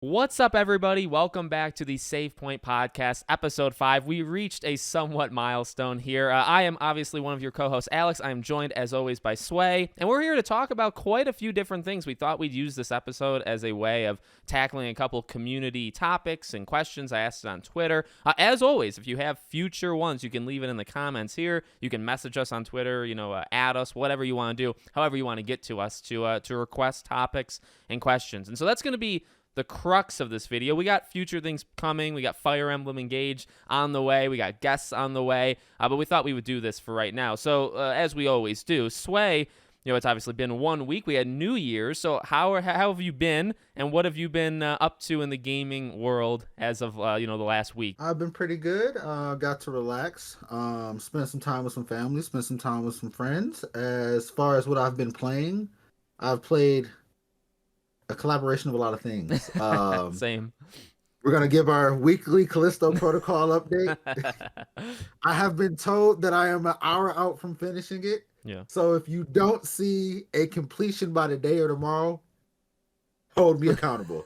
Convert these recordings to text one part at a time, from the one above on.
What's up, everybody? Welcome back to the Save Point Podcast, Episode 5. We reached a somewhat milestone here. I am obviously one of your co-hosts, Alex. I am joined, as always, by Sway, and we're here to talk about quite a few different things. We thought we'd use this episode as a way of tackling a couple community topics and questions. I asked it on Twitter. As always, if you have future ones, you can leave it in the comments here. You can message us on Twitter, add us, whatever you want to do, however you want to get to us to request topics and questions. And so that's going to be the crux of this video. We got future things coming. We got Fire Emblem Engage on the way. We got guests on the way. But we thought we would do this for right now. So as we always do, Sway, it's obviously been 1 week. We had New Year's. So how have you been, and what have you been up to in the gaming world as of the last week? I've been pretty good. Got to relax. Spent some time with some family. Spent some time with some friends. As far as what I've been playing, I've played a collaboration of a lot of things. Same. We're going to give our weekly Callisto Protocol update. I have been told that I am an hour out from finishing it. Yeah. So if you don't see a completion by the day or tomorrow, hold me accountable.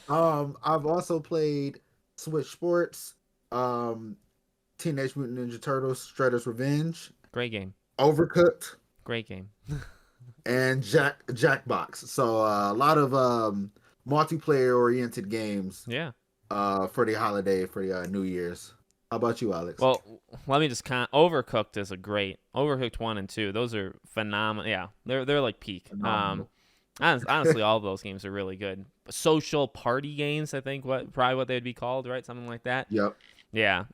I've also played Switch Sports, Teenage Mutant Ninja Turtles, Shredder's Revenge. Great game. Overcooked. Great game. And Jackbox. So a lot of multiplayer oriented games. Yeah. For the holiday, for the New Year's. How about you, Alex? Well, let me just Overcooked is a great Overcooked 1 and 2. Those are phenomenal. Yeah, they're like peak. Honestly, all of those games are really good. Social party games, I think, probably what they'd be called, right? Something like that. Yep. Yeah.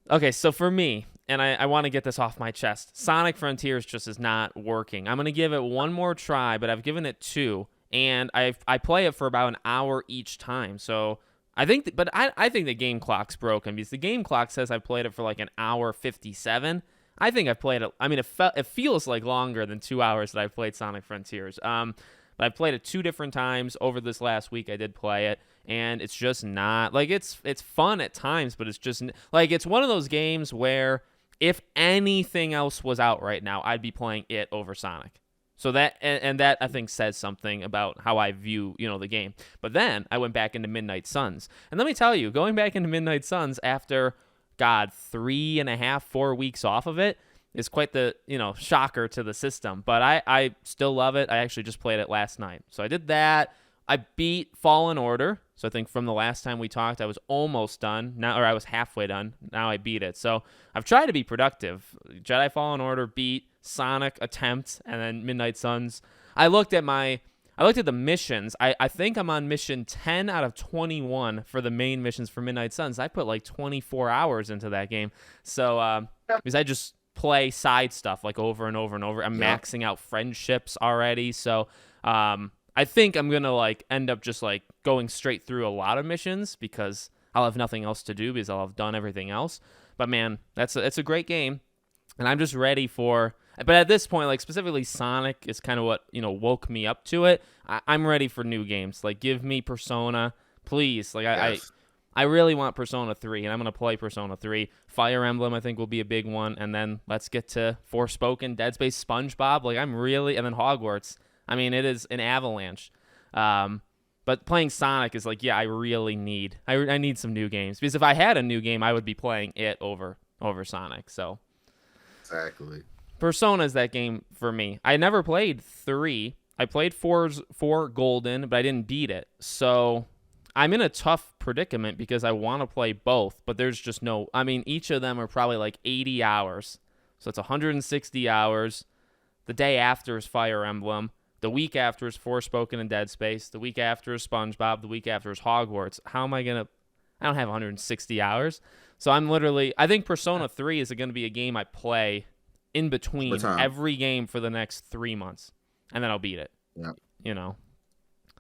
Okay, so for me, and I want to get this off my chest, Sonic Frontiers just is not working. I'm going to give it one more try, but I've given it 2, and I play it for about an hour each time. So I think the game clock's broken, because the game clock says I've played it for like an hour 57. I think I've played it. I mean, it feels like longer than 2 hours that I've played Sonic Frontiers. But I've played it 2 different times over this last week. I did play it, and it's just not like it's fun at times, but it's just like it's one of those games where if anything else was out right now, I'd be playing it over Sonic. So that that I think says something about how I view the game. But then I went back into Midnight Suns, and let me tell you, going back into Midnight Suns after 3.5, 4 weeks off of it is quite the shocker to the system. But I still love it. I actually just played it last night, so I did that. I beat Fallen Order. So I think from the last time we talked, I was almost done. I was halfway done. Now I beat it. So I've tried to be productive. Jedi Fallen Order beat, Sonic attempt, and then Midnight Suns. I looked at the missions. I think I'm on mission 10 out of 21 for the main missions for Midnight Suns. I put like 24 hours into that game. So because I just play side stuff like over and over and over. I'm maxing out friendships already. So I think I'm going to end up just going straight through a lot of missions because I'll have nothing else to do because I'll have done everything else. But man, it's a great game, and I'm just ready for. But at this point, specifically Sonic is kind of what woke me up to it. I'm ready for new games. Give me Persona, please. Yes. I really want Persona 3, and I'm gonna play Persona 3. Fire Emblem I think will be a big one, and then let's get to Forspoken, Dead Space, SpongeBob. And then Hogwarts. I mean, it is an avalanche. But playing Sonic is I really need some new games, because if I had a new game, I would be playing it over Sonic. So Exactly. Persona is that game for me. I never played 3. I played 4 Golden, but I didn't beat it. So I'm in a tough predicament because I want to play both, but there's just no. I mean, each of them are probably 80 hours. So it's 160 hours. The day after is Fire Emblem. The week after is Forspoken and Dead Space. The week after is SpongeBob. The week after is Hogwarts. How am I going to... I don't have 160 hours. So I think Persona 3 is going to be a game I play in between every game for the next 3 months. And then I'll beat it. Yeah.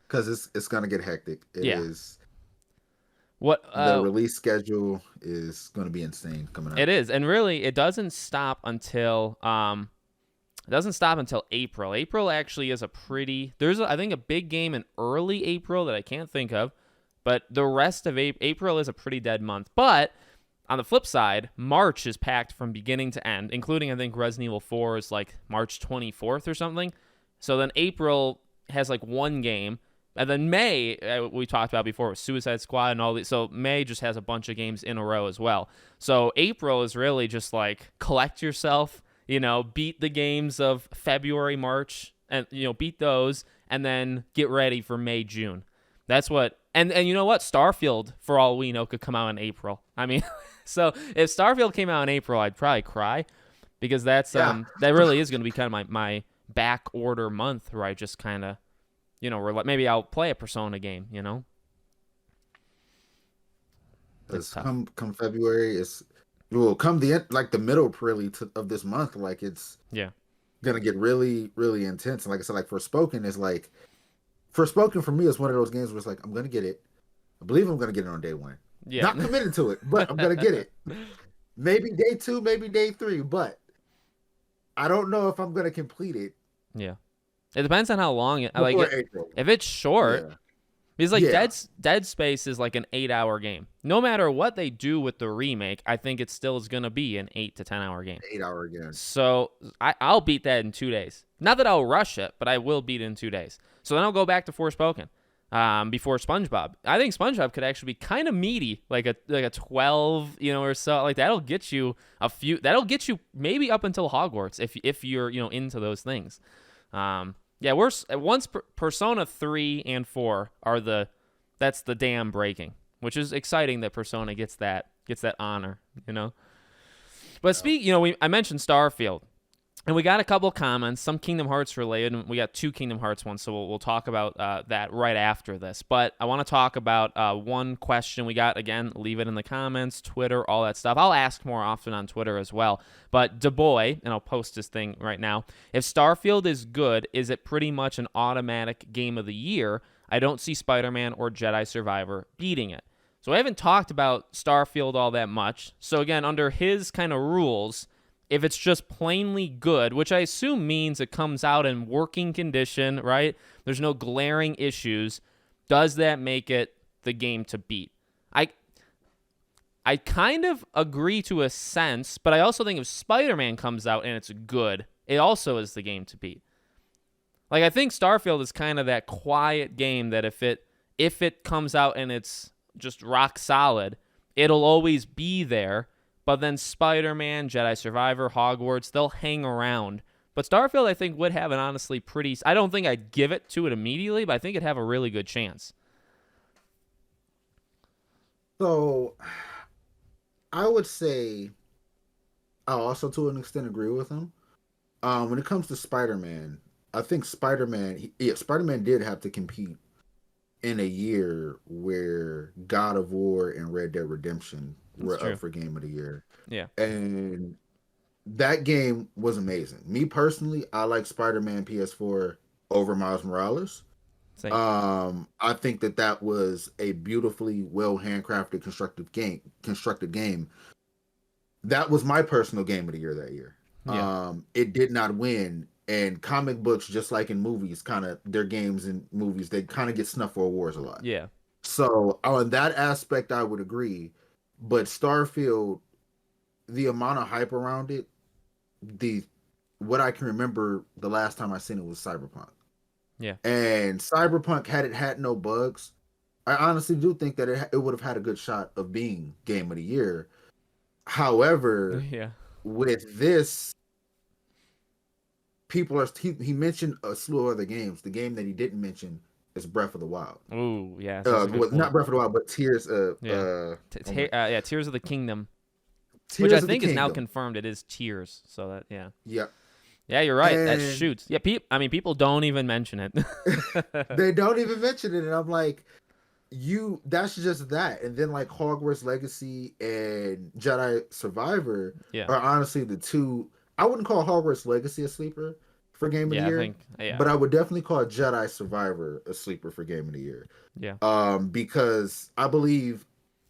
Because it's going to get hectic. It is. What the release schedule is going to be insane coming up. It is. And really, it doesn't stop until... It doesn't stop until April. April actually is there's I think a big game in early April that I can't think of, but the rest of April is a pretty dead month. But on the flip side, March is packed from beginning to end, including I think Resident Evil 4 is March 24th or something. So then April has one game, And then May, we talked about before, with Suicide Squad and all these. So May just has a bunch of games in a row as well. So April is really just like collect yourself, beat the games of February, March, and beat those, and then get ready for May, June. That's what. And you know what? Starfield, for all we know, could come out in April. I mean, so if Starfield came out in April, I'd probably cry, because that's that really is going to be kind of my back order month, where I just kind of. Maybe I'll play a Persona game, It's come February, come the end, like the middle really of this month, like it's gonna get really, really intense. And like I said, like Forspoken is like Forspoken for me is one of those games where it's like I'm gonna get it. I believe I'm gonna get it on day one. Yeah. Not committed to it, but I'm gonna get it. Maybe day 2, maybe day 3, but I don't know if I'm gonna complete it. Yeah. It depends on how long if it's short, because Dead Space is like an 8-hour game. No matter what they do with the remake, I think it still is going to be an 8 to 10-hour game. 8-hour game. So I'll beat that in 2 days. Not that I'll rush it, but I will beat it in 2 days. So then I'll go back to Forspoken before SpongeBob. I think SpongeBob could actually be kind of meaty, like a 12, or so. Like that'll get you That'll get you maybe up until Hogwarts if you're into those things. Once Persona 3 and 4 are that's the dam breaking, which is exciting that Persona gets that honor, But I mentioned Starfield, and we got a couple comments, some Kingdom Hearts related, and we got 2 Kingdom Hearts ones, so we'll talk about that right after this. But I want to talk about one question we got. Again, leave it in the comments, Twitter, all that stuff. I'll ask more often on Twitter as well. But DeBoy, and I'll post this thing right now, if Starfield is good, is it pretty much an automatic game of the year? I don't see Spider-Man or Jedi Survivor beating it. So I haven't talked about Starfield all that much. So again, under his kind of rules, if it's just plainly good, which I assume means it comes out in working condition, right? There's no glaring issues. Does that make it the game to beat? I kind of agree to a sense, but I also think if Spider-Man comes out and it's good, it also is the game to beat. Like, I think Starfield is kind of that quiet game that if it comes out and it's just rock solid, it'll always be there. But then Spider-Man, Jedi Survivor, Hogwarts, they'll hang around. But Starfield, I think, would have an honestly pretty... I don't think I'd give it to it immediately, but I think it'd have a really good chance. So, I would say I also, to an extent, agree with him. When it comes to Spider-Man, I think Spider-Man did have to compete in a year where God of War and Red Dead Redemption were up for Game of the Year. Yeah. And that game was amazing. Me personally, I like Spider-Man PS4 over Miles Morales. Same. I think that was a beautifully well handcrafted constructed game. That was my personal game of the year that year. Yeah. It did not win, and comic books, just like in movies, kind of their games and movies, they kind of get snuffed for awards a lot. Yeah. So on that aspect, I would agree. But Starfield, the amount of hype around it, what I can remember the last time I seen it was Cyberpunk. Yeah. And Cyberpunk, had no bugs, I honestly do think that it would have had a good shot of being Game of the Year. However, with this, he mentioned a slew of other games. The game that he didn't mention is Breath of the Wild. Ooh, yeah. Not Breath of the Wild, but Tears. Tears of the Kingdom, which I think is now confirmed. It is Tears. So that yeah, you're right. That shoots. Yeah, people don't even mention it. They don't even mention it, and I'm like, that's just that. And then like Hogwarts Legacy and Jedi Survivor are honestly the two. I wouldn't call Hogwarts Legacy a sleeper for Game of the Year, but I would definitely call Jedi Survivor a sleeper for Game of the Year. Yeah. Because I believe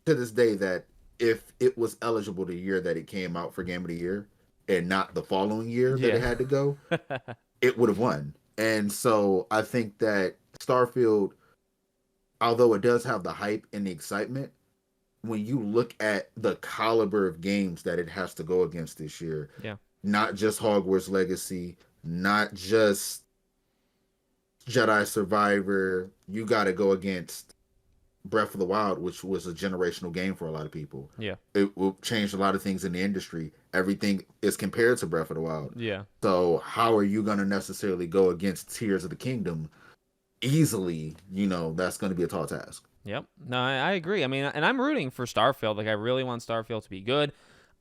to this day that if it was eligible the year that it came out for Game of the Year and not the following year that it had to go, it would have won. And so I think that Starfield, although it does have the hype and the excitement, when you look at the caliber of games that it has to go against this year, not just Hogwarts Legacy, not just Jedi Survivor, you got to go against Breath of the Wild, which was a generational game for a lot of people. Yeah. It will change a lot of things in the industry. Everything is compared to Breath of the Wild. Yeah. So how are you going to necessarily go against Tears of the Kingdom easily? That's going to be a tall task. Yep. No, I agree. I mean, and I'm rooting for Starfield. Like, I really want Starfield to be good.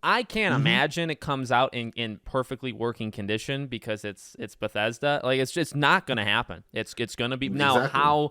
I can't imagine it comes out in perfectly working condition because it's Bethesda. Like, it's just not going to happen. It's going to be now. Exactly.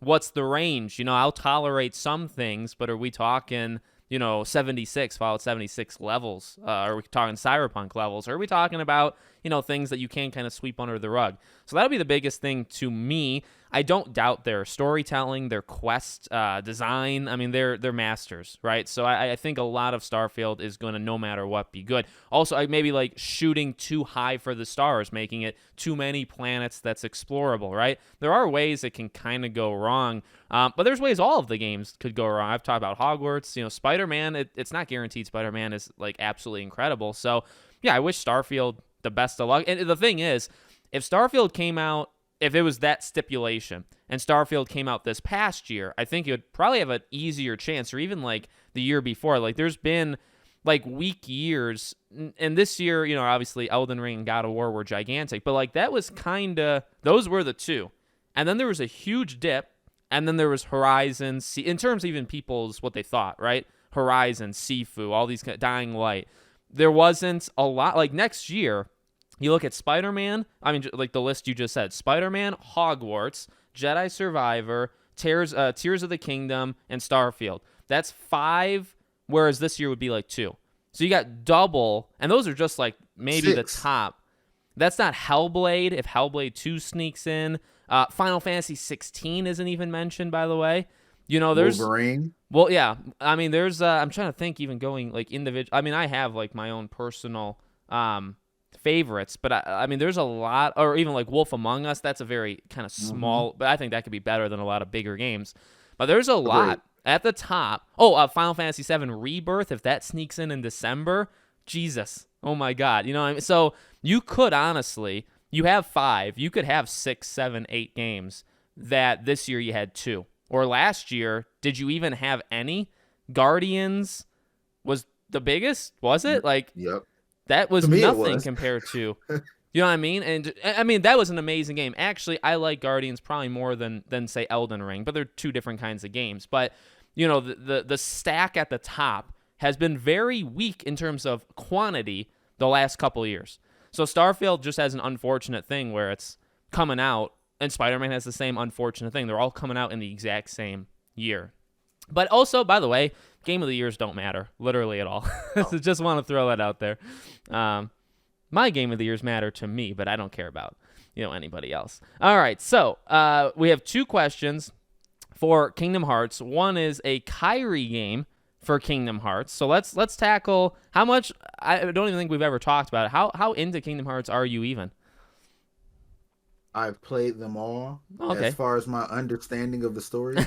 What's the range? I'll tolerate some things, but are we talking 76 Fallout 76 levels? Are we talking Cyberpunk levels? Or are we talking about things that you can kind of sweep under the rug? So that'll be the biggest thing to me. I don't doubt their storytelling, their quest design. I mean, they're masters, right? So I think a lot of Starfield is going to, no matter what, be good. Also, maybe like shooting too high for the stars, making it too many planets that's explorable, right? There are ways it can kind of go wrong, but there's ways all of the games could go wrong. I've talked about Hogwarts. Spider-Man, it's not guaranteed Spider-Man is like absolutely incredible. So yeah, I wish Starfield the best of luck. And the thing is, if Starfield came out, if it was that stipulation and Starfield came out this past year, I think it would probably have an easier chance, or even like the year before. Like, there's been like weak years, and this year, obviously Elden Ring and God of War were gigantic, but like that was those were the two. And then there was a huge dip, and then there was Horizon, in terms of even people's what they thought, right? Horizon, Sifu, all these Dying Light. There wasn't a lot. Like, next year, you look at Spider-Man, I mean, like the list you just said, Spider-Man, Hogwarts, Jedi Survivor, Tears of the Kingdom, and Starfield. That's 5, whereas this year would be like 2. So you got double, and those are just like maybe 6. the top. That's not Hellblade, if Hellblade 2 sneaks in. Final Fantasy 16 isn't even mentioned, by the way. There's Wolverine. Well, yeah. I mean, there's I'm trying to think, even going like individual. I mean, I have like my own personal favorites, but I mean, there's a lot, or even like Wolf Among Us. That's a very kind of small, but I think that could be better than a lot of bigger games. But there's a lot at the top. Oh, Final Fantasy VII Rebirth, if that sneaks in December, Jesus, oh my God, what I mean? So you could honestly, you have 5, you could have 6, 7, 8 games that this year you had 2, or last year, did you even have any? Guardians was the biggest, was it? Like, yep. That was nothing compared to, you know what I mean? And I mean, that was an amazing game. Actually, I like Guardians probably more than say Elden Ring, but they're 2 different kinds of games. But, the stack at the top has been very weak in terms of quantity the last couple of years. So Starfield just has an unfortunate thing where it's coming out, and Spider-Man has the same unfortunate thing. They're all coming out in the exact same year. But also, by the way, Game of the Years don't matter, literally at all. So just want to throw that out there. My Game of the Years matter to me, but I don't care about anybody else. All right, so we have 2 questions for Kingdom Hearts. One is a Kairi game for Kingdom Hearts. So let's tackle how much. I don't even think we've ever talked about it. How into Kingdom Hearts are you even? I've played them all. Okay. As far as my understanding of the story.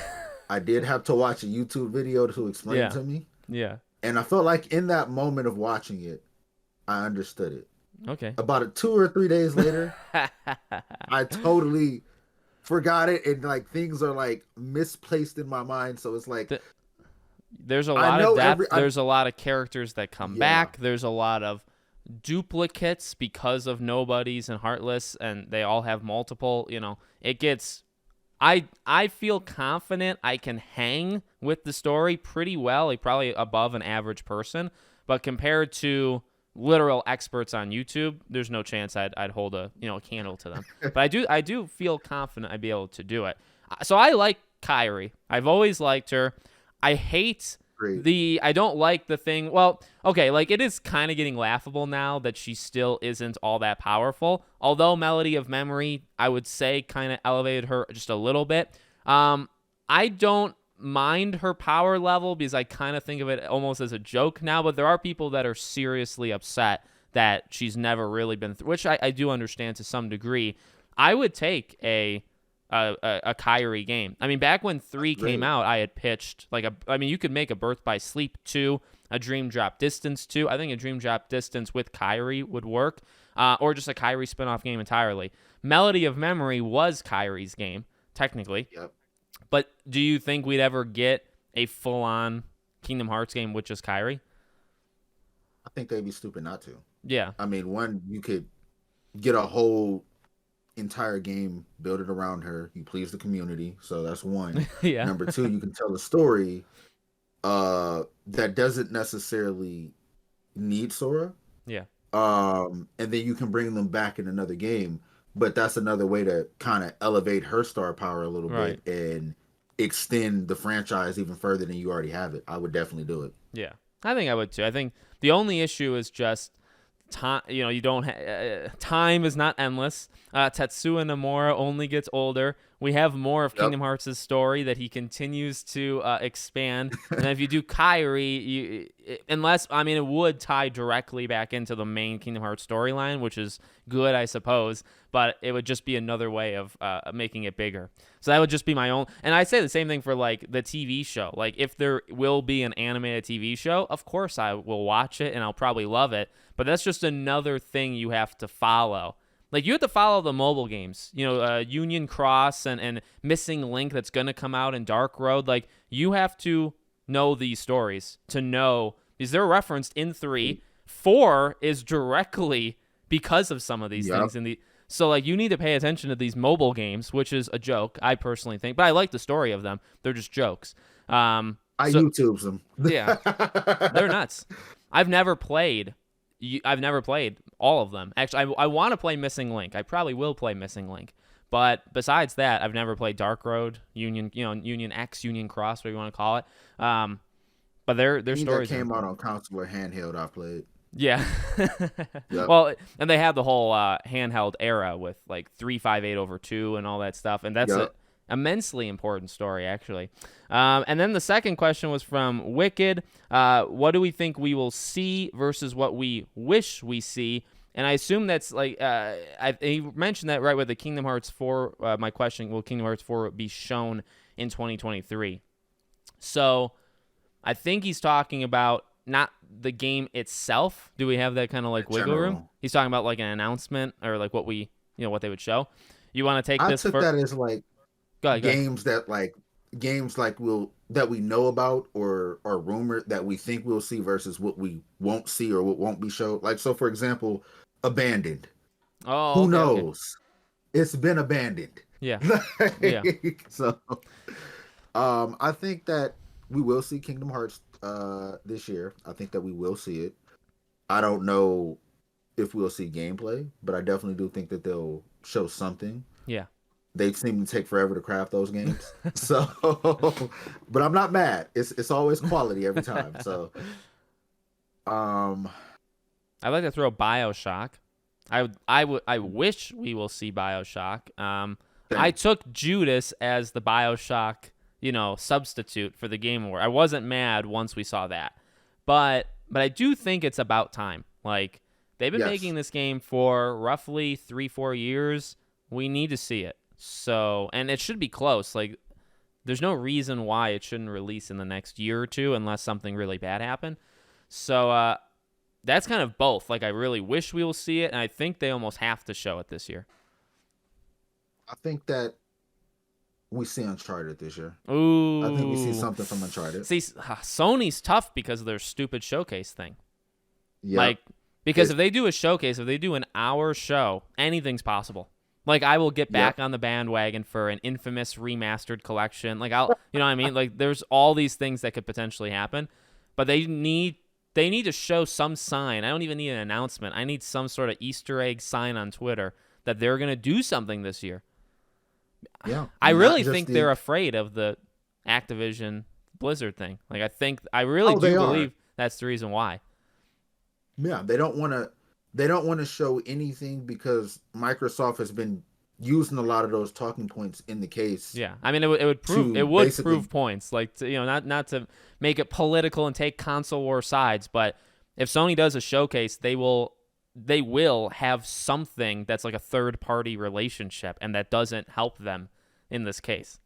I did have to watch a YouTube video to explain it to me. Yeah. And I felt like in that moment of watching it, I understood it. Okay. About 2 or 3 days later, I totally forgot it, and like things are like misplaced in my mind. So it's like there's a lot of depth. There's a lot of characters that come back. There's a lot of duplicates because of Nobodies and Heartless, and they all have multiple. It gets. I feel confident I can hang with the story pretty well, like probably above an average person. But compared to literal experts on YouTube, there's no chance I'd hold a candle to them. But I do feel confident I'd be able to do it. So I like Kairi. I've always liked her. I hate I don't like the thing. Well, okay, like it is kind of getting laughable now that she still isn't all that powerful. Although Melody of Memory, I would say, kind of elevated her just a little bit. I don't mind her power level because I kind of think of it almost as a joke now, but there are people that are seriously upset that she's never really been through, which I do understand to some degree. I would take a Kairi game. I mean, back when 3 came out, I had pitched you could make a Birth by Sleep 2, a Dream Drop Distance 2. I think a Dream Drop Distance with Kairi would work, or just a Kairi spinoff game entirely. Melody of Memory was Kyrie's game, technically. Yep. But do you think we'd ever get a full-on Kingdom Hearts game with just Kyrie? I think they'd be stupid not to. Yeah. I mean, one, you could get a whole entire game, build it around her. You please the community, so that's one. Yeah. Number two, you can tell a story that doesn't necessarily need Sora. Yeah. And then you can bring them back in another game, but that's another way to kind of elevate her star power a little Right. bit and extend the franchise even further than you already have it. I would definitely do it. Yeah. I think I would too. I think the only issue is just time. You don't. Time is not endless. Tetsuya Nomura only gets older. We have more of Kingdom Hearts' story that he continues to expand. And if you do Kyrie, it would tie directly back into the main Kingdom Hearts storyline, which is good, I suppose. But it would just be another way of making it bigger. So that would just be my own. And I say the same thing for like the TV show. Like if there will be an animated TV show, of course I will watch it and I'll probably love it. But that's just another thing you have to follow. Like you have to follow the mobile games, Union Cross and Missing Link that's going to come out in Dark Road. Like you have to know these stories to know, because they're referenced in 3. 4 is directly because of some of these things so like you need to pay attention to these mobile games, which is a joke, I personally think, but I like the story of them. They're just jokes. I YouTubes them. Yeah, they're nuts. I've never played all of them. Actually, I want to play Missing Link. I probably will play Missing Link. But besides that, I've never played Dark Road, Union X, Union Cross, whatever you want to call it. But their stories that came out on console or handheld, I played. Yeah. Yep. Well, and they had the whole handheld era with like 358/2 and all that stuff, and that's an immensely important story, actually. And then the second question was from Wicked. What do we think we will see versus what we wish we see? And I assume that's like he mentioned that right with the Kingdom Hearts 4. My question: will Kingdom Hearts 4 be shown in 2023? So I think he's talking about not the game itself. Do we have that kind of like wiggle room? He's talking about like an announcement or like what we, what they would show. You want to take this? I took that as like games that we know about or are rumored that we think we'll see versus what we won't see or what won't be shown. Like, so for example, Abandoned. Oh, who knows? Okay. It's been abandoned. Yeah. Yeah. So, I think that we will see Kingdom Hearts this year. I think that we will see it. I don't know if we'll see gameplay, but I definitely do think that they'll show something. Yeah. They seem to take forever to craft those games. So, but I'm not mad. It's always quality every time. So, I'd like to throw BioShock. I wish we will see BioShock. I took Judas as the BioShock, substitute for the Game Award. I wasn't mad once we saw that. But I do think it's about time. Like, they've been making this game for roughly 3-4 years. We need to see it. So, and it should be close. Like, there's no reason why it shouldn't release in the next year or two unless something really bad happened. So, that's kind of both. Like, I really wish we will see it, and I think they almost have to show it this year. I think that we see Uncharted this year. Ooh. I think we see something from Uncharted. See, Sony's tough because of their stupid showcase thing. Yeah. Like, because if they do a showcase, if they do an hour show, anything's possible. Like, I will get back on the bandwagon for an Infamous remastered collection. Like, you know what I mean? Like, there's all these things that could potentially happen, but they need to show some sign. I don't even need an announcement. I need some sort of Easter egg sign on Twitter that they're going to do something this year. Yeah. I really think they're afraid of the Activision Blizzard thing. Like, I really do believe that's the reason why. Yeah, they don't want to show anything because Microsoft has been using a lot of those talking points in the case. Yeah, I mean, it would prove points, like not to make it political and take console war sides, but if Sony does a showcase, they will have something that's like a third party relationship, and that doesn't help them in this case.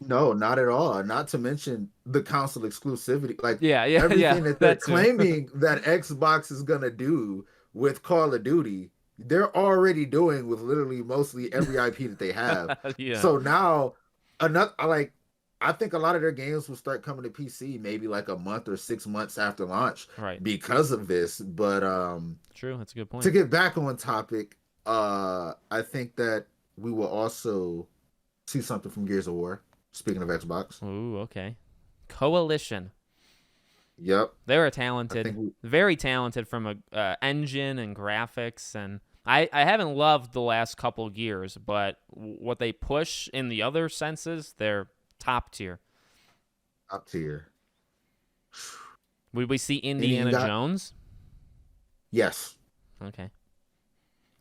No, not at all. Not to mention the console exclusivity. Like, everything that they're claiming that Xbox is gonna do with Call of Duty they're already doing with literally mostly every IP that they have. Yeah. So now, another like, I think a lot of their games will start coming to PC maybe like a month or 6 months after launch Right. because of this. But True. That's a good to point. get back on topic, I think that we will also see something from Gears of War. Speaking of Xbox, Ooh, okay. Coalition. yep, They were I talented, think we, very talented from a engine and graphics, and I haven't loved the last couple Gears, but what they push in the other senses, they're top tier. up tier. Would we see Any you Indiana got? Jones? Yes, Okay.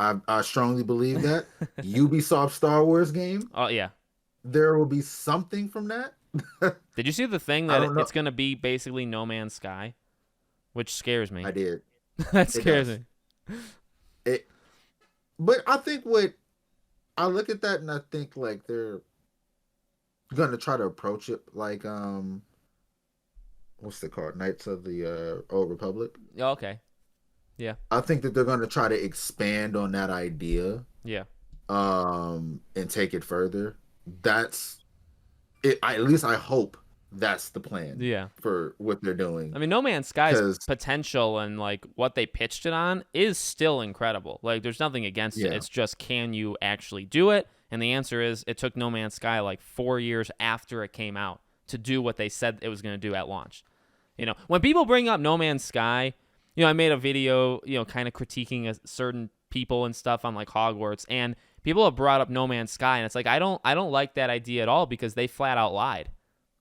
I strongly believe that Ubisoft Star Wars game. Oh yeah. There will be something from that. Did you see the thing I that don't know. it's gonna be basically No Man's Sky, which scares me. I did. That It scares does. me. It, but I think what I look at that and I think like they're gonna try to approach it like what's it called? Knights of the Old Republic. Oh, okay. Yeah. I think that they're gonna try to expand on that idea Yeah. and take it further. That's it. At least I hope that's the plan Yeah. for what they're doing. I mean, No Man's Sky's Because potential and like what they pitched it on is still incredible. Like, there's nothing against it. yeah, It's just, can you actually do it? And the answer is, it took No Man's Sky like 4 years after it came out to do what they said it was going to do at launch. When people bring up No Man's Sky, I made a video, kind of critiquing certain people and stuff on like Hogwarts, and people have brought up No Man's Sky, and it's like I don't like that idea at all because they flat out lied.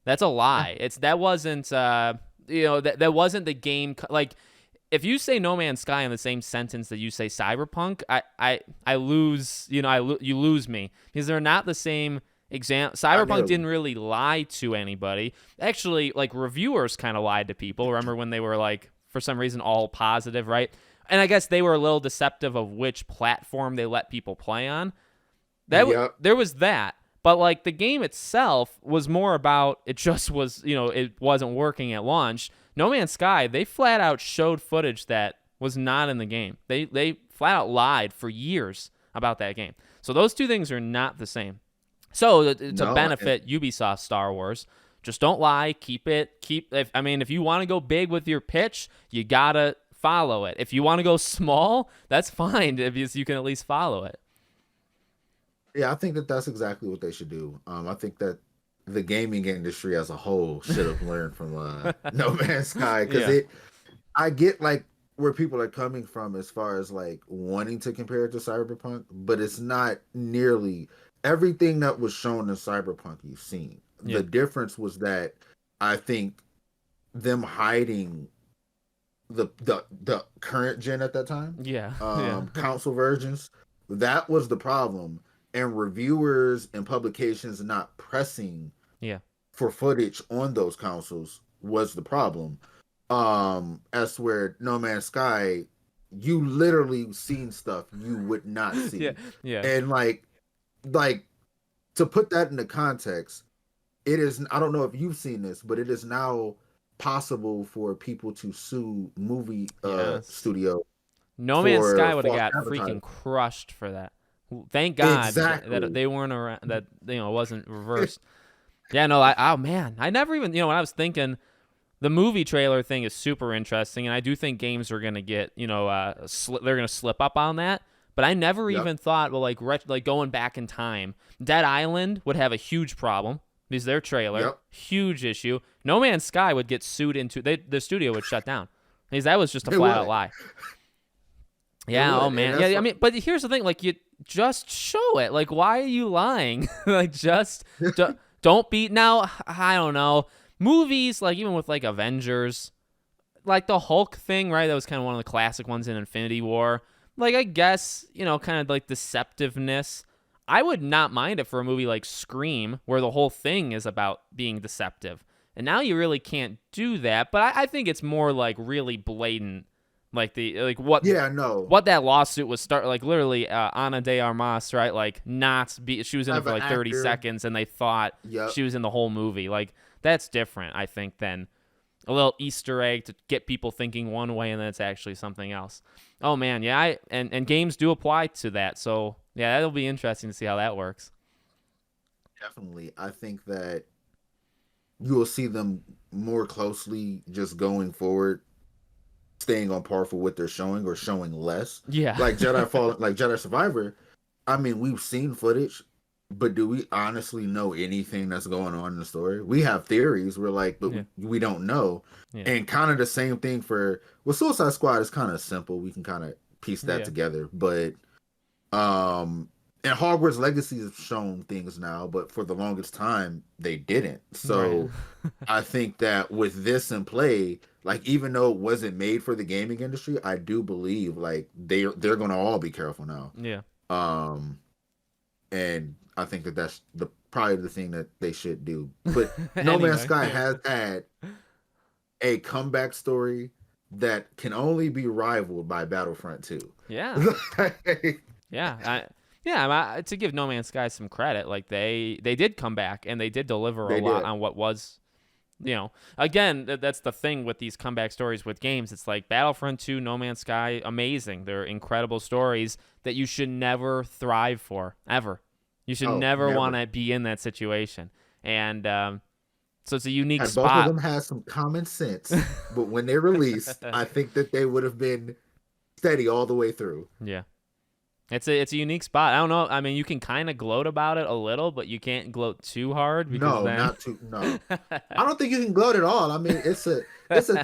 That's a lie. That wasn't that wasn't the game. Like, if you say No Man's Sky in the same sentence that you say Cyberpunk, I lose. You lose me because they're not the same. I Cyberpunk know. didn't really lie to anybody. Actually, like, reviewers kind of lied to people. Remember when they were like, for some reason, all positive, right? And I guess they were a little deceptive of which platform they let people play on. Yep. There was that. But like, the game itself was more about, it just was, it wasn't working at launch. No Man's Sky, they flat out showed footage that was not in the game. They flat out lied for years about that game. So those two things are not the same. So to No. benefit Ubisoft Star Wars, just don't lie. If you want to go big with your pitch, you gotta follow it. If you want to go small, that's fine, because you can at least follow it. Yeah, I think that that's exactly what they should do. I think that the gaming industry as a whole should have learned from No Man's Sky because Yeah. I get like where people are coming from as far as like wanting to compare it to Cyberpunk, but it's not nearly everything that was shown in Cyberpunk you've seen. Yeah. The difference was that I think them hiding the current gen at that time, Yeah. Yeah. console versions, that was the problem, and reviewers and publications not pressing Yeah. for footage on those consoles was the problem. As where No Man's Sky, you literally seen stuff you would not see. Yeah. Yeah. And like to put that into context, it is, I don't know if you've seen this, but it is now possible for people to sue movie Yes. studio No Man's for Sky would have false got advertising. freaking crushed for that. Thank God Exactly. that they weren't around, that it wasn't reversed. Yeah, no, oh man, I never even, when I was thinking, the movie trailer thing is super interesting, and I do think games are gonna get, they're gonna slip up on that. But I never Yep. even thought, well, like going back in time, Dead Island would have a huge problem because their trailer, Yep. huge issue. No Man's Sky would get sued into, the studio would shut down because that was just a They flat out would. lie. Yeah, would, oh and man. that's Yeah, I what- mean, but here's the thing, like, you just show it. Like, why are you lying? Like, just don't be, now, I don't know. Movies, like, even with like Avengers, like the Hulk thing, right? That was kind of one of the classic ones in Infinity War. Like, I guess, kind of like deceptiveness. I would not mind it for a movie like Scream, where the whole thing is about being deceptive. And now you really can't do that, but I think it's more like really blatant, like what Yeah, no. what that lawsuit was like literally Ana de Armas, right? Like, she was in it Have for an like 30 actor. seconds, and they thought Yep. she was in the whole movie. Like, that's different, I think, than a little Easter egg to get people thinking one way and then it's actually something else. Oh man, yeah, and games do apply to that. So yeah, that'll be interesting to see how that works. Definitely. I think that you will see them more closely just going forward, staying on par for what they're showing or showing less. Yeah. Like Jedi Fallen, like Jedi Survivor. I mean, we've seen footage, but do we honestly know anything that's going on in the story? We have theories. We're like, but Yeah. we don't know. Yeah. And kind of the same thing for Suicide Squad is kind of simple. We can kind of piece that Yeah. together. But and Hogwarts Legacy has shown things now, but for the longest time they didn't. So Right. I think that with this in play, like even though it wasn't made for the gaming industry, I do believe like they're gonna all be careful now. Yeah. Um, and I think that that's the probably the thing that they should do. But No Anyway, Man's Sky yeah. has had a comeback story that can only be rivaled by Battlefront 2. Yeah. Yeah. To give No Man's Sky some credit, like they did come back and they did deliver a They lot did. on what was, again, that's the thing with these comeback stories with games. It's like Battlefront 2, No Man's Sky, amazing. They're incredible stories that you should never thrive for, ever. You should Oh, never never. want to be in that situation. And so it's a unique And both of spot. them had some common sense, but when they released, I think that they would have been steady all the way through. Yeah. It's a unique spot. I don't know. I mean, you can kind of gloat about it a little, but you can't gloat too hard because No, then not too. No, I don't think you can gloat at all. I mean, it's a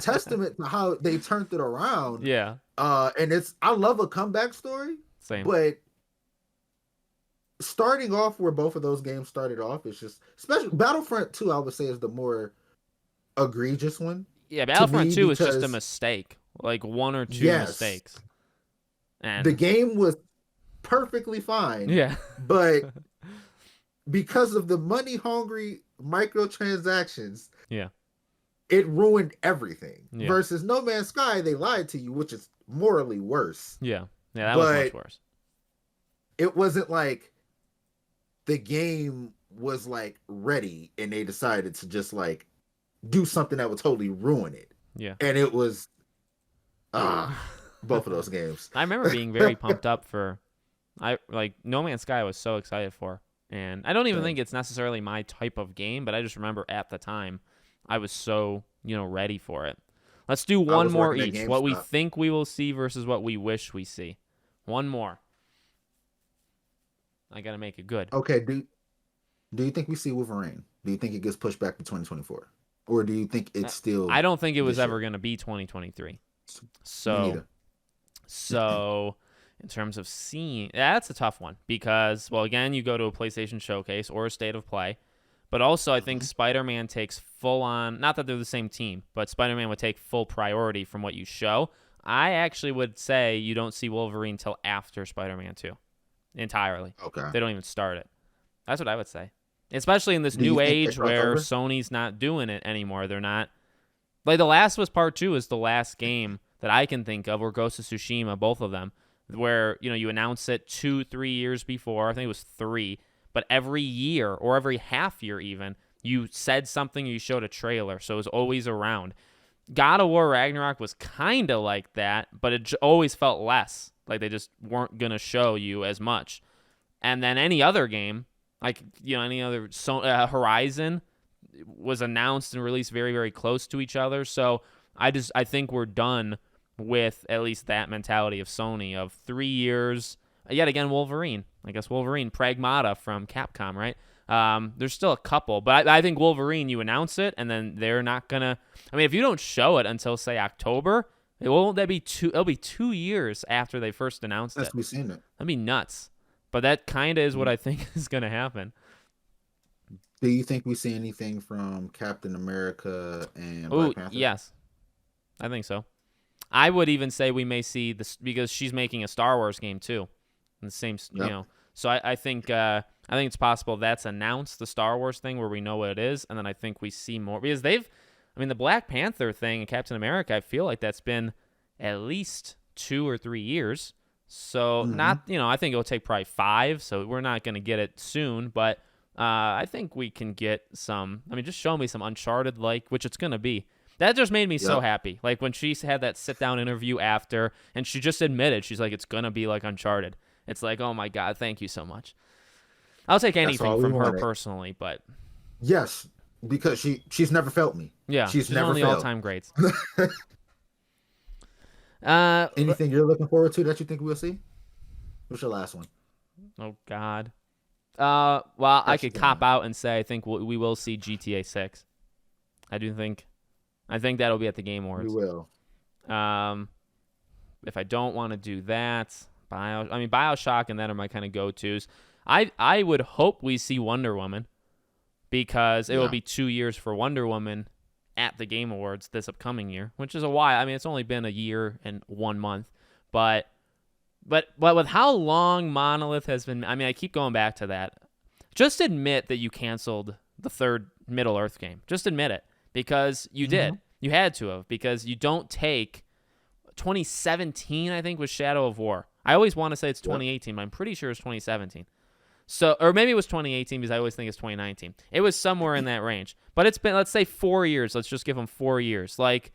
testament to how they turned it around. Yeah, And I love a comeback story, same. but starting off where both of those games started off is just special. Battlefront 2, I would say, is the more egregious one. Yeah, Battlefront me 2 is just a because- mistake, like one or two Yes. mistakes. And The game was perfectly fine, yeah, but because of the money hungry microtransactions, yeah, it ruined everything. Yeah. Versus No Man's Sky, they lied to you, which is morally worse. yeah, that was much But- worse. It wasn't like the game was like ready and they decided to just like do something that would totally ruin it. Yeah. And it was both of those games. I remember being very pumped up for, No Man's Sky. I was so excited for, and I don't even Yeah. think it's necessarily my type of game, but I just remember at the time I was so ready for it. Let's do one was more working at each. What we GameStop. think we will see versus what we wish we see. One more. I gotta make it good. Okay, do you think we see Wolverine? Do you think it gets pushed back to 2024? Or do you think it's still I don't think it was this ever year? gonna be 2023. Me So. neither. So, in terms of seeing, that's a tough one because, well, again, you go to a PlayStation Showcase or a State of Play, but also I think Spider-Man takes full on, not that they're the same team, but Spider-Man would take full priority from what you show. I actually would say you don't see Wolverine till after Spider-Man 2 entirely. Okay. They don't even start it. That's what I would say. Especially in this Do you new think they age cross where over? Sony's not doing it anymore. They're not. Like, The Last of Us Part 2 is the last game that I can think of, or Ghost of Tsushima, both of them, where, you announce it 2-3 years before. I think it was 3. But every year, or every half year even, you said something or you showed a trailer. So it was always around. God of War Ragnarok was kind of like that, but it always felt less. Like they just weren't going to show you as much. And then any other game, like, any other Horizon was announced and released very, very close to each other. So I think we're done with at least that mentality of Sony of 3 years. Yet again, Wolverine. I guess Wolverine, Pragmata from Capcom, right? There's still a couple, but I think Wolverine, you announce it, and then they're not gonna. I mean, if you don't show it until say October, it'll be 2 years after they first announced That's it. we seen it. That'd be nuts. But that kind of is what I think is gonna happen. Do you think we see anything from Captain America and Oh, Black Panther? yes, I think so. I would even say we may see this because she's making a Star Wars game too, in the same, Yep. So I think it's possible that's announced, the Star Wars thing where we know what it is, and then I think we see more because the Black Panther thing and Captain America. I feel like that's been at least 2 or 3 years. So not, I think it'll take probably 5. So we're not going to get it soon, but I think we can get some. I mean, just show me some Uncharted which it's going to be. That just made me so Yep. happy. Like when she had that sit down interview after, and she just admitted, she's like, it's gonna be like Uncharted. It's like, oh my god, thank you so much. I'll take That's anything all we from her wanted. personally, but Yes, because she's never failed me. yeah, She's she's one never of the failed. all-time greats. Uh, Anything you're looking forward to that you think we'll see? What's your last one? oh god. Well, I That's could the cop one. out and say I think we will see GTA 6. I do think. I think that'll be at the Game We Awards. will. Um, if I don't want to do that, BioShock and that are my kind of go-tos. I would hope we see Wonder Woman because it will Yeah. be 2 years for Wonder Woman at the Game Awards this upcoming year, which is a while. I mean, it's only been a year and 1 month, but with how long Monolith has been, I mean, I keep going back to that. Just admit that you canceled the third Middle Earth game. Just admit it because you did. You had to have because you don't take 2017, I think, was Shadow of War. I always want to say it's 2018, but I'm pretty sure it's 2017. So, or maybe it was 2018 because I always think it's 2019. It was somewhere in that range. But it's been, let's say, 4 years. Let's just give them 4 years. Like,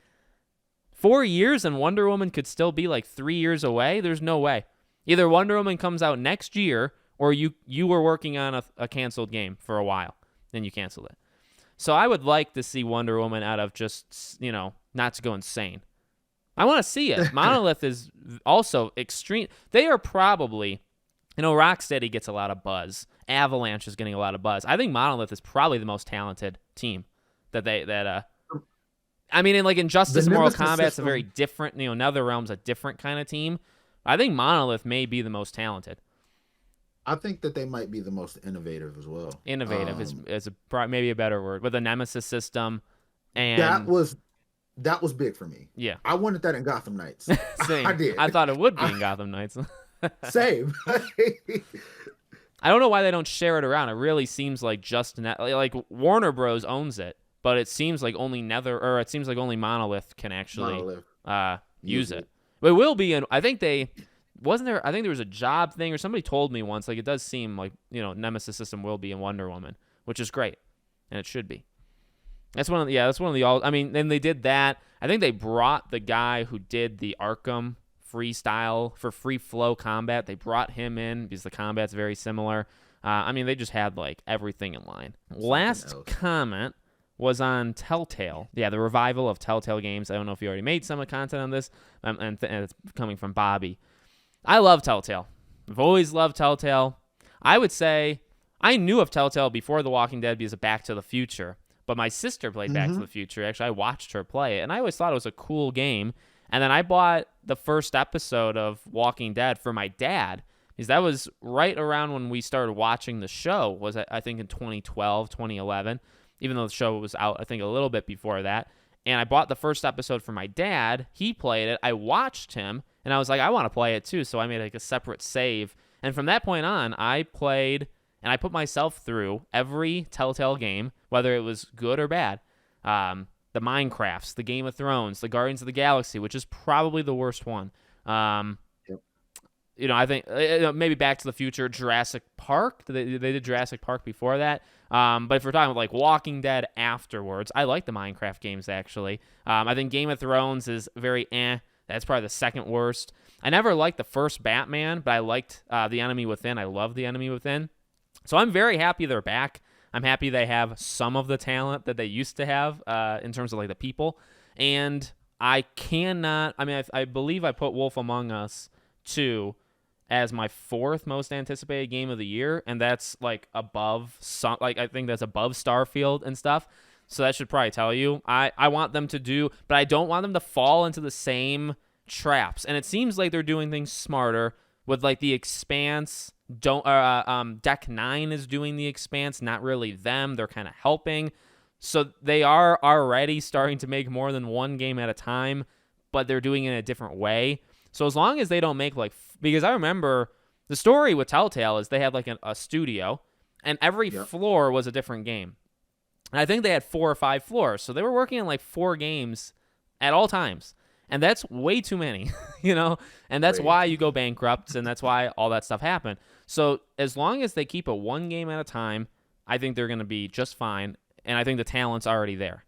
4 years and Wonder Woman could still be like 3 years away? There's no way. Either Wonder Woman comes out next year or you were working on a canceled game for a while. Then you canceled it. So I would like to see Wonder Woman out of just, not to go insane. I want to see it. Monolith is also extreme. They are probably, Rocksteady gets a lot of buzz. Avalanche is getting a lot of buzz. I think Monolith is probably the most talented team I mean, in Injustice, The Mortal Nemesis Kombat's a system- very different, NetherRealm's a different kind of team. I think Monolith may be the most talented. I think that they might be the most innovative as well. Innovative is maybe a better word. With a Nemesis system. And that was big for me. yeah. I wanted that in Gotham Knights. Same. I did. I thought it would be in Gotham Knights. Same. I don't know why they don't share it around. It really seems like like Warner Bros owns it, but it seems like only Monolith can actually Monolith. use it. But it will be I think there was a job thing or somebody told me once, like it does seem like, Nemesis system will be in Wonder Woman, which is great. And it should be. That's one of the all. I mean, then they did that. I think they brought the guy who did the Arkham freestyle for free flow combat. They brought him in because the combat's very similar. I mean, they just had like everything in line. Last comment was on Telltale. Yeah, the revival of Telltale games. I don't know if you already made some content on this, and it's coming from Bobby. I love Telltale. I've always loved Telltale. I would say I knew of Telltale before The Walking Dead because of Back to the Future. But my sister played Back to the Future. Actually, I watched her play it, and I always thought it was a cool game. And then I bought the first episode of Walking Dead for my dad, because that was right around when we started watching the show, was I think in 2012, 2011, even though the show was out, I think, a little bit before that. And I bought the first episode for my dad. He played it. I watched him, and I was like, I want to play it too. So I made like a separate save. And from that point on, I played... And I put myself through every Telltale game, whether it was good or bad. The Minecrafts, the Game of Thrones, the Guardians of the Galaxy, which is probably the worst one. Yep. I think maybe Back to the Future, Jurassic Park. They did Jurassic Park before that. But if we're talking about like Walking Dead afterwards, I like the Minecraft games actually. I think Game of Thrones is very eh. That's probably the second worst. I never liked the first Batman, but I liked The Enemy Within. I love The Enemy Within. So I'm very happy they're back. I'm happy they have some of the talent that they used to have in terms of like the people. And I believe I put Wolf Among Us 2 as my fourth most anticipated game of the year. And that's like above, I think that's above Starfield and stuff. So that should probably tell you. I want them to do, but I don't want them to fall into the same traps. And it seems like they're doing things smarter with like the Expanse. Deck 9 is doing the Expanse, not really them. They're kind of helping. So they are already starting to make more than one game at a time, but they're doing it in a different way. So as long as they don't make because I remember the story with Telltale is they had like a studio, and every floor was a different game. And I think they had 4 or 5 floors. So they were working on like 4 games at all times. And that's way too many, and that's why you go bankrupt, and that's why all that stuff happened. So as long as they keep it one game at a time, I think they're going to be just fine, and I think the talent's already there.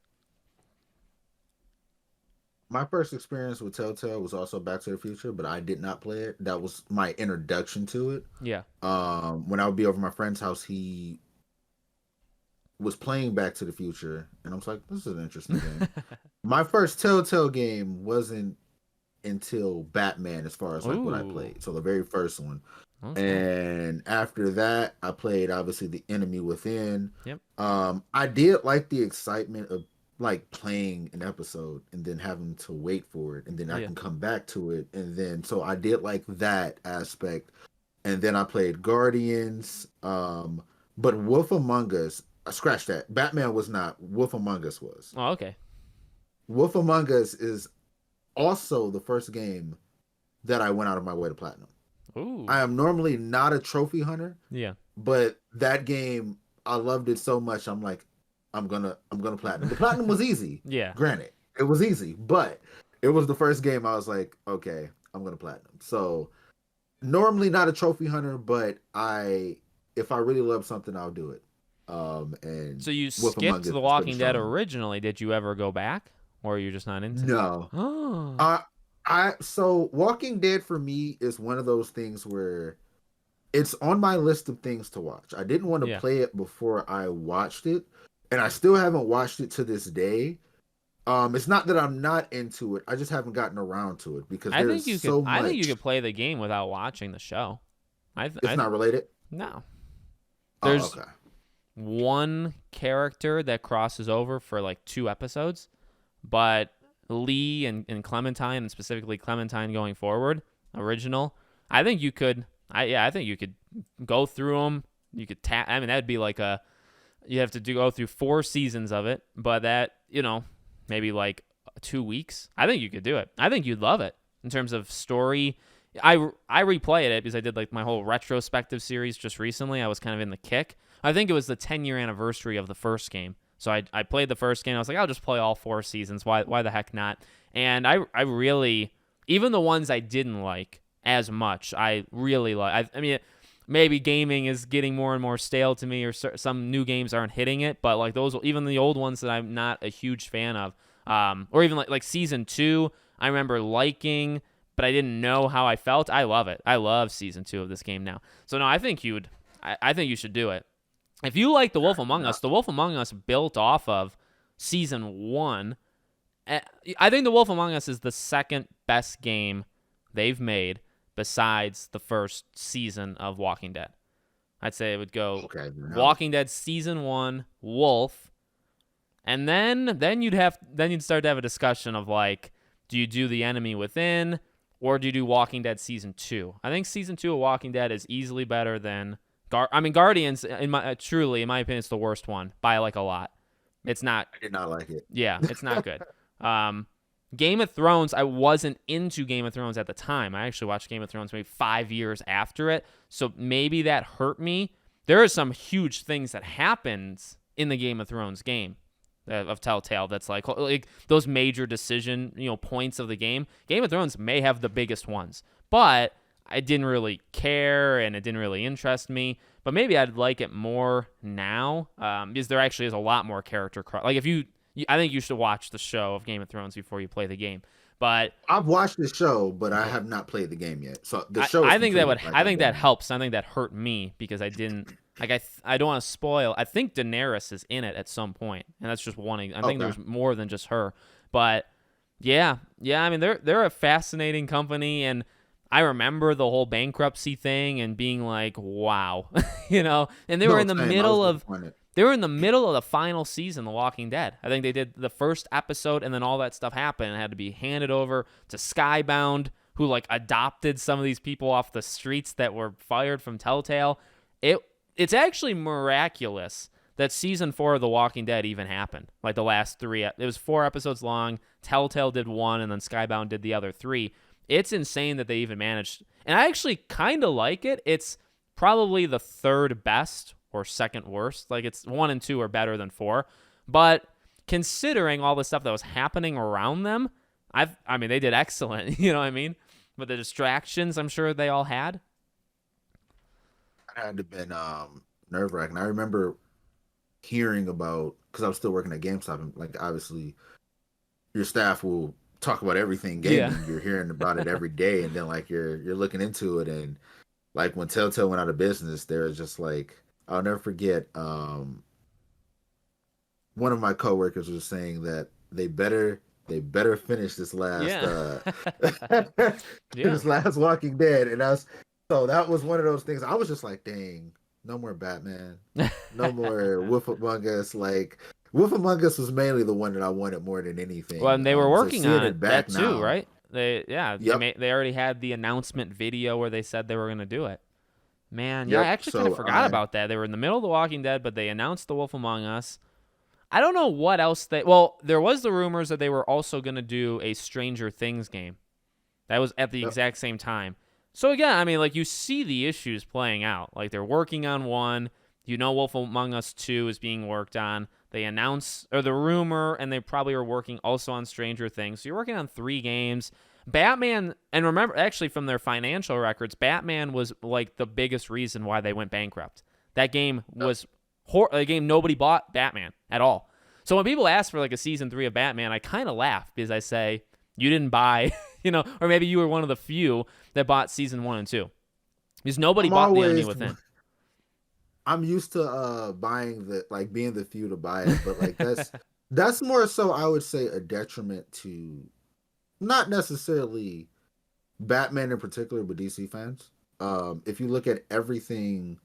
My first experience with Telltale was also Back to the Future, but I did not play it. That was my introduction to it. Yeah. When I would be over my friend's house, he was playing Back to the Future, and I was like, "This is an interesting game." My first Telltale game wasn't until Batman, as far as like what I Ooh. played. So the very first one, Okay. and after that, I played obviously The Enemy Within. Yep. I did like the excitement of like playing an episode and then having to wait for it, and then I Yeah. can come back to it, and then so I did like that aspect. And then I played Guardians. But Wolf Among Us, I scratched that. Batman was not. Wolf Among Us was. Oh, okay. Wolf Among Us is also the first game that I went out of my way to platinum. Ooh. I am normally not a trophy hunter, Yeah. but that game I loved it so much. I'm like, I'm gonna platinum. The platinum was easy, Yeah. granted, it was easy, but it was the first game I was like, okay, I'm gonna platinum. So normally not a trophy hunter, but if I really love something, I'll do it. And So you Wolf Among skipped Us The is pretty Walking Dead strong. originally. Did you ever go back, or are you just not into? No, Oh. I so Walking Dead for me is one of those things where it's on my list of things to watch. I didn't want to Yeah. play it before I watched it, and I still haven't watched it to this day. It's not that I'm not into it. I just haven't gotten around to it because I there's think you could. so I think you much. could play the game without watching the show. It's not related. No. Oh, There's okay. one character that crosses over for like 2 episodes, but Lee and Clementine, and specifically Clementine going forward, original. I think you could. I think you could go through them. You could I mean, that'd be like a. You have to go through 4 seasons of it, but that maybe like 2 weeks. I think you could do it. I think you'd love it in terms of story. I replayed it because I did like my whole retrospective series just recently. I was kind of in the kick. I think it was the 10-year anniversary of the first game. So I played the first game. I was like, I'll just play all 4 seasons. Why the heck not? And I really, even the ones I didn't like as much, I really like. I mean, maybe gaming is getting more and more stale to me, or some new games aren't hitting it. But like those, even the old ones that I'm not a huge fan of, or even like season 2, I remember liking, but I didn't know how I felt. I love it. I love season 2 of this game now. So no, I think you'd. I think you should do it. If you like The Wolf Among No, Us, The Wolf Among Us built off of season 1. I think The Wolf Among Us is the second best game they've made besides the first season of Walking Dead. I'd say it would go okay. No. Walking Dead season 1, Wolf, and then you'd start to have a discussion of like, do you do The Enemy Within, or do you do Walking Dead season 2? I think season 2 of Walking Dead is easily better than Guardians. In my truly, in my opinion, it's the worst one by like a lot. It's not. I did not like it. Yeah, it's not good. Um, Game of Thrones, I wasn't into Game of Thrones at the time. I actually watched Game of Thrones maybe 5 years after it, so maybe that hurt me. There are some huge things that happens in the Game of Thrones game of Telltale that's like those major decision points of the game. Game of Thrones may have the biggest ones, but I didn't really care and it didn't really interest me. But maybe I'd like it more now because there actually is a lot more character. Like if I think you should watch the show of Game of Thrones before you play the game. But I've watched the show, but I have not played the game yet. So the I, show is I think that would completed. Like I I've think that done. helps. I think that hurt me because I didn't like I don't want to spoil. I think Daenerys is in it at some point, and that's just one. I think Okay. there's more than just her, but yeah. I mean they're a fascinating company, and I remember the whole bankruptcy thing and being like, wow, And they were No, in the same. I was middle of disappointed. they were in the middle of the final season, The Walking Dead. I think they did the first episode, and then all that stuff happened and had to be handed over to Skybound, who like adopted some of these people off the streets that were fired from Telltale. It's actually miraculous that season 4 of The Walking Dead even happened. Like the last 3, it was 4 episodes long. Telltale did 1, and then Skybound did the other 3. It's insane that they even managed, and I actually kind of like it. It's probably the third best or second worst. Like it's 1 and 2 are better than 4, but considering all the stuff that was happening around them, I mean they did excellent. You know what I mean? But the distractions, I'm sure they all had. It had to have been nerve wracking. I remember hearing about because I was still working at GameStop, and like obviously your staff will talk about everything Yeah. gaming. You're hearing about it every day, and then like you're looking into it, and like when Telltale went out of business, there was just like I'll never forget. One of my coworkers was saying that they better finish this last Yeah. Yeah. this last Walking Dead, and that was one of those things. I was just like, dang, no more Batman, no more Wolf Among Us. Like Wolf Among Us was mainly the one that I wanted more than Well, anything. and they were So working seeing on it it that back too, now, right? yep, They already had the announcement video where they said they were going to do it. Man, yeah, I yep. actually kind of So forgot about that. They were in the middle of The Walking Dead, but they announced The Wolf Among Us. I don't know what else well, there was the rumors that they were also going to do a Stranger Things game. That was at the yep, exact same time. So again, I mean, like you see the issues playing out. Like they're working on one. Wolf Among Us 2 is being worked on. They announce or the rumor, and they probably are working also on Stranger Things. So you're working on 3 games. Batman, and remember, actually from their financial records, Batman was like the biggest reason why they went bankrupt. That game yep. was a game nobody bought Batman at all. So when people ask for like a season 3 of Batman, I kind of laugh because I say you didn't buy, or maybe you were one of the few that bought season 1 and 2 because nobody I'm bought The Enemy always Within. I'm used to buying the like being the few to buy it, but like that's more so I would say a detriment to not necessarily Batman in particular, but DC fans. If you look at everything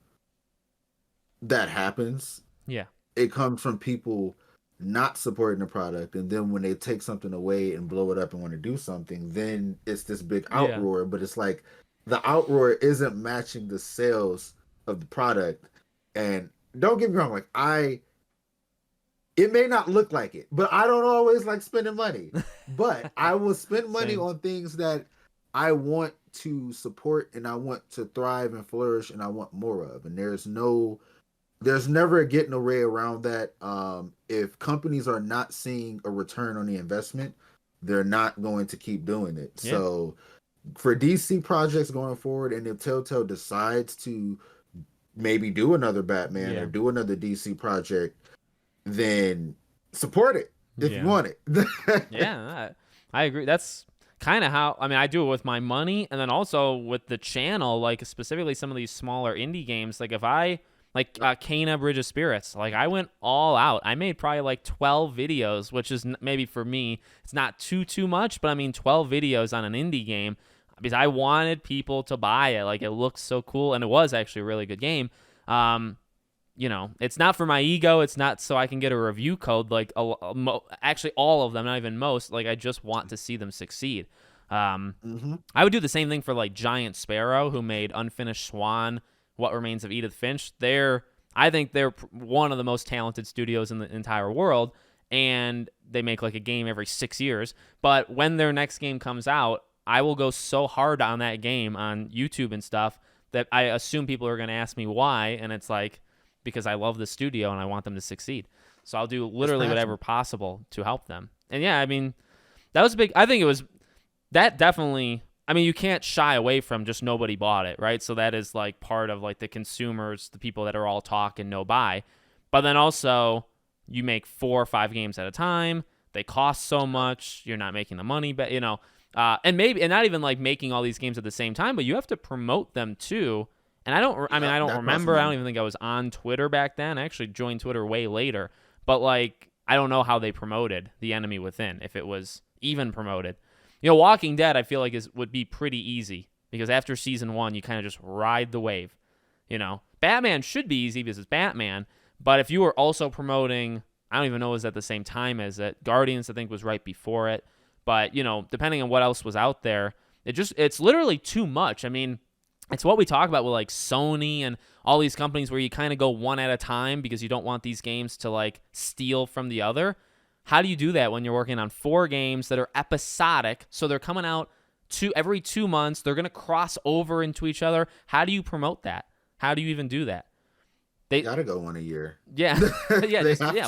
that happens, Yeah. it comes from people not supporting the product, and then when they take something away and blow it up and want to do something, then it's this big Yeah. outroar. But it's like the outroar isn't matching the sales of the product. And don't get me wrong, like it may not look like it, but I don't always like spending money. But I will spend money Same. on things that I want to support and I want to thrive and flourish and I want more of. And there's never a getting away around that. If companies are not seeing a return on the investment, they're not going to keep doing it. Yeah. So for DC projects going forward, and if Telltale decides to maybe do another Batman Yeah. or do another DC project, then support it if you Yeah. want it. Yeah. I agree. That's kind of how, I mean, I do it with my money and then also with the channel, like specifically some of these smaller indie games. Like if I, like Kena Bridge of Spirits, like I went all out. I made probably like 12 videos, which is maybe for me, it's not too much, but I mean 12 videos on an indie game because I wanted people to buy it. Like it looks so cool, and it was actually a really good game. It's not for my ego. It's not so I can get a review code. Like actually all of them, not even most. Like I just want to see them succeed. Mm-hmm. I would do the same thing for like Giant Sparrow, who made Unfinished Swan, What Remains of Edith Finch. I think they're one of the most talented studios in the entire world, and they make like a game every 6 years. But when their next game comes out, I will go so hard on that game on YouTube and stuff that I assume people are going to ask me why, and it's like because I love the studio and I want them to succeed. So I'll do literally whatever possible to help them. And yeah, I mean, that was big. I think it was that definitely. I mean, you can't shy away from just nobody bought it, right? So that is like part of like the consumers, the people that are all talk and no buy. But then also you make 4 or 5 games at a time. They cost so much. You're not making the money, but and not even like making all these games at the same time, but you have to promote them too. And I don't remember. I don't even think I was on Twitter back then. I actually joined Twitter way later. But like, I don't know how they promoted The Enemy Within, if it was even promoted. Walking Dead, I feel like would be pretty easy because after season 1, you kind of just ride the wave. Batman should be easy because it's Batman. But if you were also promoting, I don't even know, it was at the same time as it. Guardians, I think, was right before it. But, depending on what else was out there, it's literally too much. I mean, it's what we talk about with like Sony and all these companies where you kind of go one at a time because you don't want these games to like steal from the other. How do you do that when you're working on 4 games that are episodic? So they're coming out every 2 months. They're going to cross over into each other. How do you promote that? How do you even do that? They gotta go one a year. Yeah.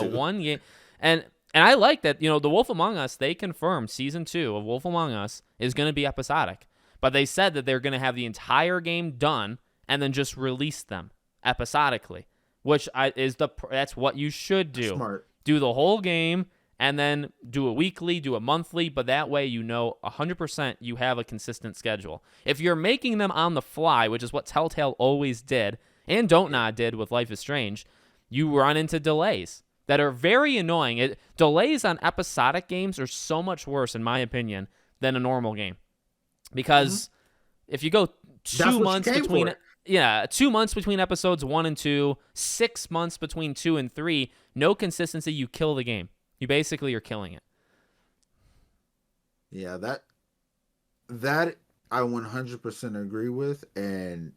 One game. And I like that, The Wolf Among Us, they confirmed season 2 of Wolf Among Us is going to be episodic. But they said that they're going to have the entire game done and then just release them episodically, which that's what you should do. Smart. Do the whole game and then do a weekly, do a monthly, but that way 100% you have a consistent schedule. If you're making them on the fly, which is what Telltale always did, and Don't Nod did with Life is Strange, you run into delays that are very annoying. Delays on episodic games are so much worse, in my opinion, than a normal game. Because if you go 2 months between... Yeah, 2 months between episodes 1 and 2, 6 months between 2 and 3, no consistency, you kill the game. You basically are killing it. Yeah, that I 100% agree with. And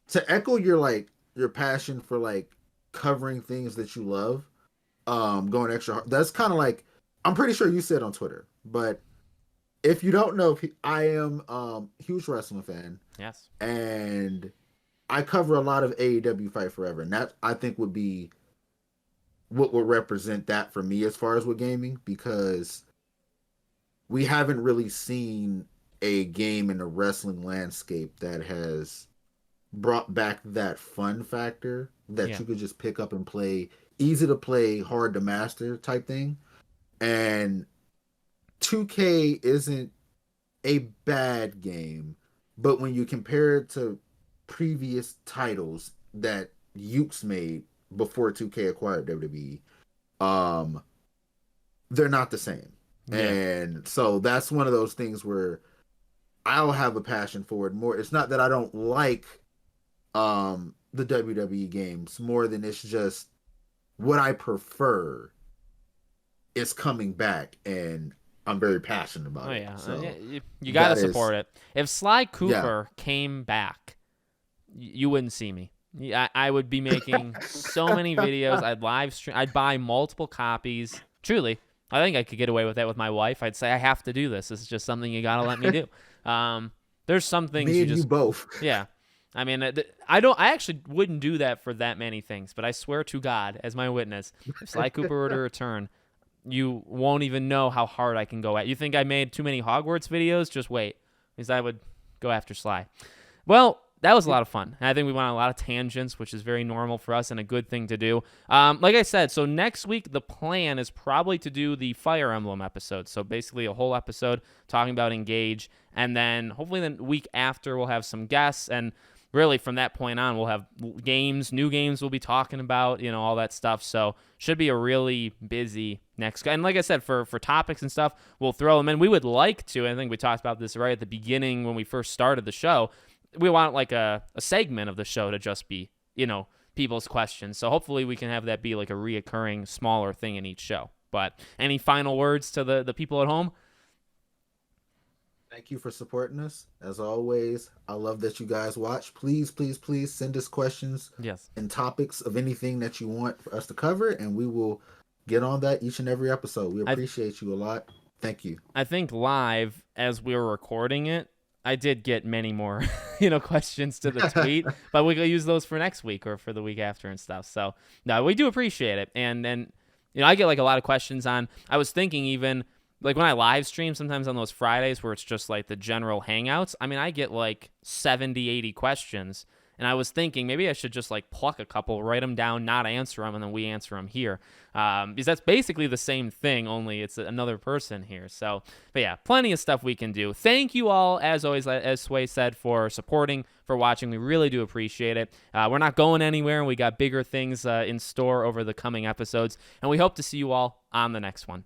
to echo your passion for covering things that you love, going extra hard. That's kind of like, I'm pretty sure you said on Twitter, but if you don't know, I am huge wrestling fan. Yes. And I cover a lot of AEW Fight Forever, and that I think would be what would represent that for me as far as with gaming, because we haven't really seen a game in the wrestling landscape that has brought back that fun factor that you could just pick up and play, easy to play, hard to master type thing. And 2K isn't a bad game, but when you compare it to previous titles that Yuke's made before 2K acquired WWE, they're not the same. Yeah. And so that's one of those things where I'll have a passion for it more. It's not that I don't like the WWE games more than it's just what I prefer is coming back, and I'm very passionate about it. Yeah. So you got to support it. If Sly Cooper came back, you wouldn't see me. I would be making so many videos. I'd live stream. I'd buy multiple copies. Truly, I think I could get away with that with my wife. I'd say, I have to do this. This is just something you got to let me do. There's some things me and you both. Yeah. I mean, I actually wouldn't do that for that many things, but I swear to God, as my witness, if Sly Cooper were to return, you won't even know how hard I can go at. You think I made too many Hogwarts videos? Just wait, because I would go after Sly. Well, that was a lot of fun. And I think we went on a lot of tangents, which is very normal for us and a good thing to do. Like I said, so next week, the plan is probably to do the Fire Emblem episode. So basically a whole episode talking about Engage. And then hopefully the week after, we'll have some guests. And really from that point on, we'll have games, new games we'll be talking about, all that stuff. So should be a really busy next. And like I said, for topics and stuff, we'll throw them in. We would like to, I think we talked about this right at the beginning when we first started the show, we want like a segment of the show to just be, people's questions. So hopefully we can have that be like a reoccurring smaller thing in each show. But any final words to the people at home? Thank you for supporting us. As always, I love that you guys watch. Please, please, please send us questions and topics of anything that you want for us to cover, and we will get on that each and every episode. We appreciate you a lot. Thank you. I think live, as we were recording it, I did get many more, questions to the tweet, but we could use those for next week or for the week after and stuff. So no, we do appreciate it. And I get like a lot of questions on, I was thinking even like when I live stream sometimes on those Fridays where it's just like the general hangouts, I mean, I get like 70, 80 questions. And I was thinking maybe I should just like pluck a couple, write them down, not answer them, and then we answer them here. Because that's basically the same thing, only it's another person here. So, but yeah, plenty of stuff we can do. Thank you all, as always, as Sway said, for supporting, for watching. We really do appreciate it. We're not going anywhere, and we got bigger things in store over the coming episodes. And we hope to see you all on the next one.